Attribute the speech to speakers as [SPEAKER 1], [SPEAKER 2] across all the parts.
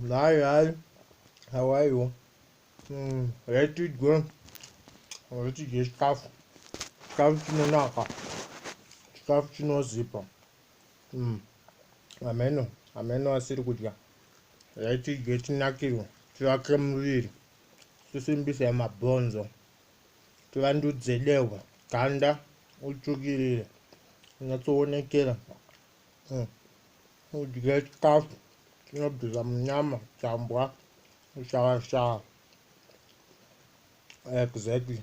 [SPEAKER 1] Hi, how are you? Ready to go? Ready to get stuff. Stuff rinonaka. Stuff zipa. Hameno. Hameno asiri kudya. Ready to get nakiro. Tiwake muviri. Tisimbise mabhonzo. Tivandudze dehwe. Ganda utsvukirire. Unyatsoonekera. Udye chikafu chinobvisa munyama. Chambwa. Ushava. Exactly.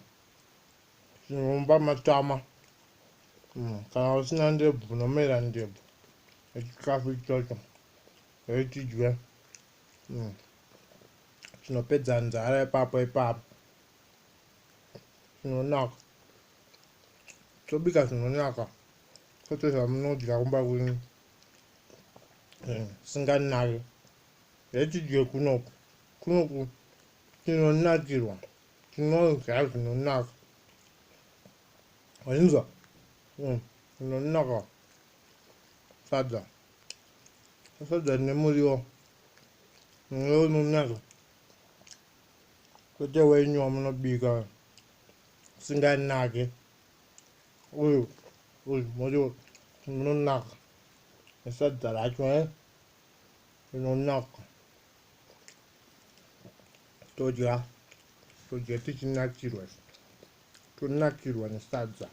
[SPEAKER 1] Chinomba matama. Kana usina ndebvu unomera ndebvu. Chikafu ichocho tidye. Chinopedza nzara ipapo. Chinonaka. Tobika zvinonaka. Kwete zvamunodya kumba kwenyu. Singanaki. Tidye kunoku. Kunoku chinonakirwa. Chinodya zvinonaka. Wazvinzwa? Chinonaka. Sadza. Sadza nemuriwo. Muriwo unonaka. Kwete wenyu wamunobika singanaki. Uyu muriwo unonaka. Nesadza racho rinonaka. Todya tichinakirwa. Tonakirwa nesadza.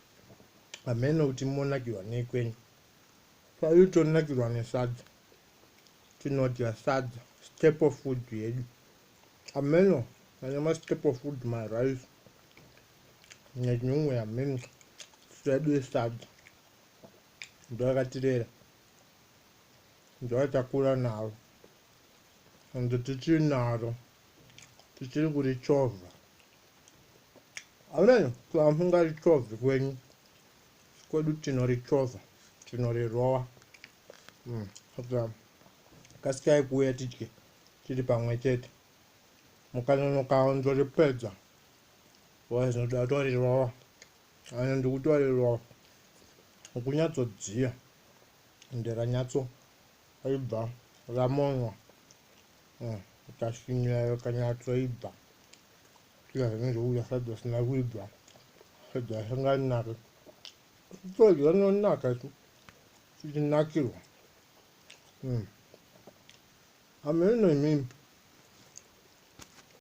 [SPEAKER 1] Hameno kuti monakirwa nekwenyu. Pari tonakirwa nesadza. Tinodya sadza. Staple food yedu. Hameno ane staple food marice. Nenyumwe hameno. Twedu sadza. Ndo akatirera. Ndo atakura naro. Ndo tichiri naro. Tichiri kurichovha. Hameno tihamungarichove kwenyu. Kwedu tinorichovha. Tinorirowa. Saka kasikai kuuya tidye tiri pamwe chete. Mukanonoka ndoripedza. Wazvinoda torirowa. Ane ndikutorirowa. Ukunyatsodziya. Ende ranyatsoibva. Ramonwa. Ukashinyira kanyatsoibva. Tika zvinezvouya sadza zvisina kuibva. Sadza risinganaki. Todya rinonaka tichinakirwa. Hameno imimi